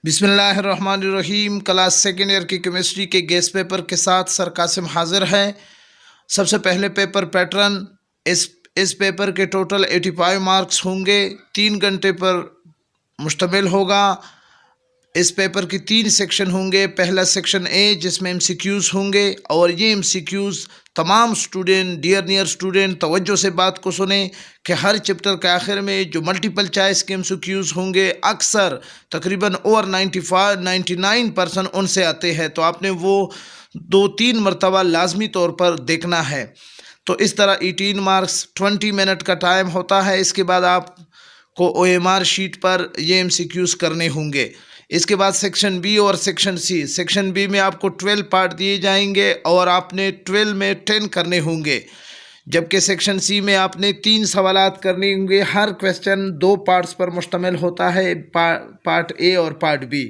बिस्मिल्लाहिर्रहमानिर्रहीम। Class second year की chemistry के गेस्ट पेपर के साथ सर कासिम हाजिर है। सबसे पहले पेपर पैटर्न। इस पेपर के टोटल 85 मार्क्स होंगे, 3 घंटे पर मुश्तमिल होगा। इस पेपर की 3 सेक्शन होंगे। पहला सेक्शन ए जिसमें एमसीक्यूज़ होंगे, और ये एमसीक्यूज़ तमाम स्टूडेंट, डियर नियर स्टूडेंट, तवज्जो से बात को सुने कि हर चैप्टर के आखिर में जो मल्टीपल चॉइस के एमसीक्यूज़ होंगे अक्सर तकरीबन ओवर 99% उनसे आते हैं, तो आपने वो 2-3 मरतबा लाजमी तौर पर देखना है। तो इस तरह 18 मार्क्स 20 मिनट का टाइम होता है। इसके बाद आपको OMR शीट पर ये एमसीक्यूज़ करने होंगे। इसके बाद सेक्शन बी और सेक्शन सी। सेक्शन बी में आपको 12 पार्ट दिए जाएंगे और आपने 12 में 10 करने होंगे, जबकि सेक्शन सी में आपने 3 सवालात करने होंगे। हर क्वेश्चन 2 पार्ट्स पर मुश्तमिल होता है, पार्ट ए और पार्ट बी।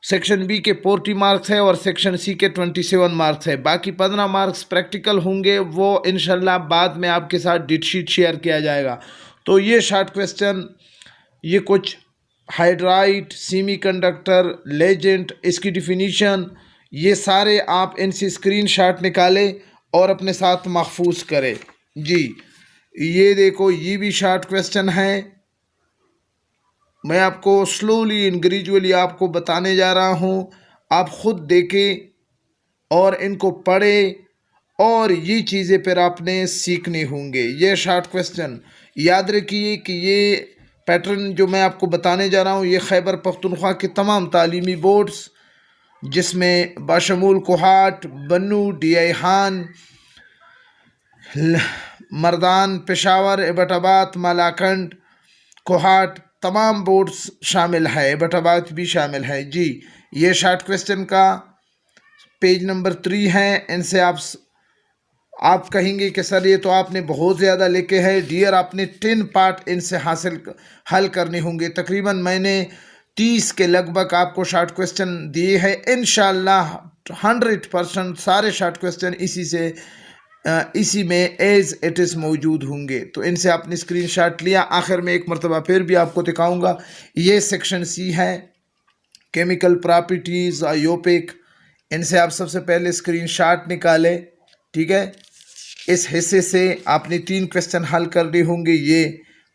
सेक्शन बी के 40 मार्क्स है और सेक्शन सी के 27 मार्क्स है। बाकी 15 मार्क्स प्रैक्टिकल होंगे, वो इंशाल्लाह बाद में आपके साथ डिट शीट शेयर किया जाएगा। तो ये शॉर्ट क्वेश्चन, ये कुछ हाइड्राइट, सेमीकंडक्टर, लेजेंड, इसकी डिफिनीशन, ये सारे आप इनसे स्क्रीनशॉट निकालें और अपने साथ महफूज करें। जी ये देखो, ये भी शॉर्ट क्वेश्चन है। मैं आपको स्लोली एंड ग्रेजुअली आपको बताने जा रहा हूँ। आप ख़ुद देखें और इनको पढ़ें, और ये चीज़ें फिर आपने सीखने होंगे। ये शॉर्ट क्वेश्चन याद रखिए कि ये पैटर्न जो मैं आपको बताने जा रहा हूँ, ये खैबर पख्तूनख्वा के तमाम तालीमी बोर्ड्स, जिसमें बाशमूल कोहाट, बन्नू, DI खान, मर्दान, पेशावर, एबटाबाद, मालाकंड, कोहाट, तमाम बोर्ड्स शामिल है, एबटाबाद भी शामिल है। जी ये शॉर्ट क्वेश्चन का पेज नंबर 3 है। इनसे आप कहेंगे कि सर ये तो आपने बहुत ज़्यादा लिखे हैं। डियर आपने 10 पार्ट इनसे हल करने होंगे। तकरीबन मैंने 30 के लगभग आपको शॉर्ट क्वेश्चन दिए हैं। इंशाल्लाह 100% सारे शॉर्ट क्वेश्चन इसी में एज इट इज़ मौजूद होंगे। तो इनसे आपने स्क्रीनशॉट लिया। आखिर में एक मरतबा फिर भी आपको दिखाऊंगा। ये सेक्शन सी है, केमिकल प्रॉपर्टीज़, आयोपिक। इनसे आप सबसे पहले स्क्रीनशॉट निकालें, ठीक है। इस हिस्से से आपने 3 क्वेश्चन हल करने होंगे। ये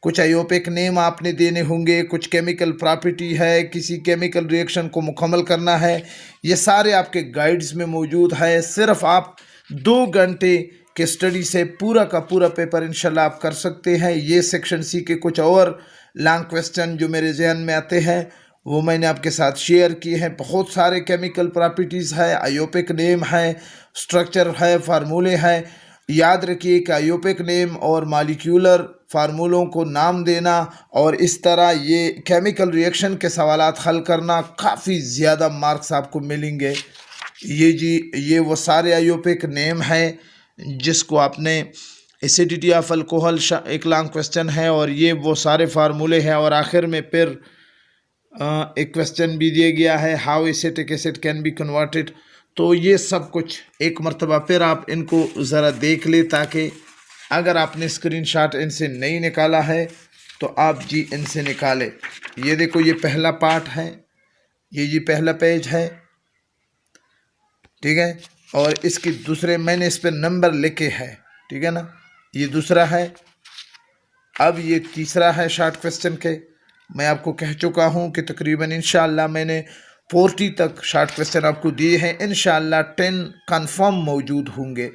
कुछ आयोपिक नेम आपने देने होंगे, कुछ केमिकल प्रॉपर्टी है, किसी केमिकल रिएक्शन को मुकम्मल करना है। ये सारे आपके गाइड्स में मौजूद है। सिर्फ आप 2 घंटे के स्टडी से पूरा का पूरा पेपर इंशाल्लाह आप कर सकते हैं। ये सेक्शन सी के कुछ और लॉन्ग क्वेश्चन जो मेरे जहन में आते हैं वो मैंने आपके साथ शेयर किए हैं। बहुत सारे केमिकल प्रॉपर्टीज़ है, आयोपिक नेम है, स्ट्रक्चर है, फार्मूले हैं। याद रखिए कि आयोपिक नेम और मालिक्यूलर फार्मूलों को नाम देना और इस तरह ये केमिकल रिएक्शन के सवालात हल करना, काफ़ी ज़्यादा मार्क्स आपको मिलेंगे। ये जी ये वो सारे आयोपिक नेम हैं जिसको आपने एसिडिटी ऑफ अल्कोहल एक लॉन्ग क्वेश्चन है, और ये वो सारे फार्मूले हैं। और आखिर में फिर एक क्वेश्चन भी दिया गया है, how acetic acid can be converted. तो ये सब कुछ एक मरतबा फिर आप इनको ज़रा देख ले, ताकि अगर आपने स्क्रीनशॉट इनसे नहीं निकाला है तो आप जी इनसे निकालें। ये देखो, ये पहला पार्ट है, ये जी पहला पेज है, ठीक है। और इसकी दूसरे मैंने इस पर नंबर लिखे हैं, ठीक है ना। ये दूसरा है। अब ये तीसरा है शॉर्ट क्वेश्चन के। मैं आपको कह चुका हूँ कि तकरीबन इंशाअल्लाह मैंने 40 तक शॉर्ट क्वेश्चन आपको दिए हैं। इंशाअल्लाह 10 कंफर्म मौजूद होंगे।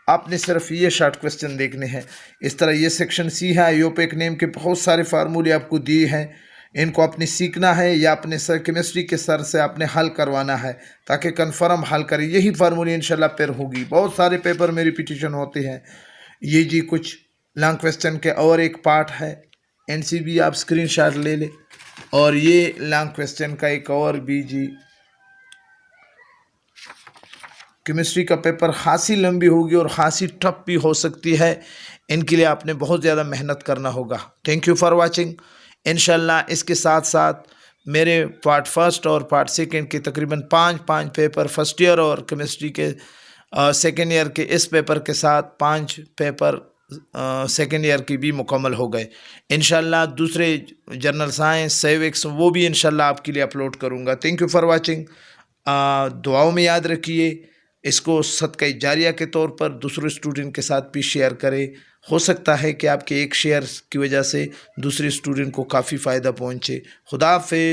आपने सिर्फ ये शॉर्ट क्वेश्चन देखने हैं। इस तरह ये सेक्शन सी है, आयोपिक नेम के बहुत सारे फार्मूले आपको दिए हैं। इनको आपने सीखना है या अपने सर केमिस्ट्री के सर से आपने हल करवाना है, ताकि कन्फर्म हल करें। यही फार्मूले इंशाल्लाह फिर होगी। बहुत सारे पेपर में रिपीटिशन होते हैं। ये जी कुछ लॉन्ग क्वेश्चन के और एक पार्ट है, इनसे भी आप स्क्रीनशॉट ले लें। और ये लॉन्ग क्वेश्चन का एक और भी जी। केमिस्ट्री का पेपर खासी लंबी होगी और खासी टफ भी हो सकती है। इनके लिए आपने बहुत ज़्यादा मेहनत करना होगा। Thank you for watching. इंशाल्लाह इसके साथ साथ मेरे पार्ट फर्स्ट और पार्ट सेकंड के तकरीबन 5 पेपर फर्स्ट ईयर और केमिस्ट्री के सेकंड ईयर के इस पेपर के साथ 5 पेपर سیکنڈ ایئر کی بھی مکمل ہو گئے. انشاءاللہ دوسرے جنرل سائنس سیوکس وہ بھی انشاءاللہ آپ کے لیے اپلوڈ کروں گا. Thank you for watching. دعاؤں میں یاد رکھیے، اس کو صدقہ جاریہ کے طور پر دوسرے اسٹوڈنٹ کے ساتھ بھی شیئر کرے. ہو سکتا ہے کہ آپ کے ایک شیئر کی وجہ سے دوسرے اسٹوڈنٹ کو کافی فائدہ پہنچے. خدا حافظ.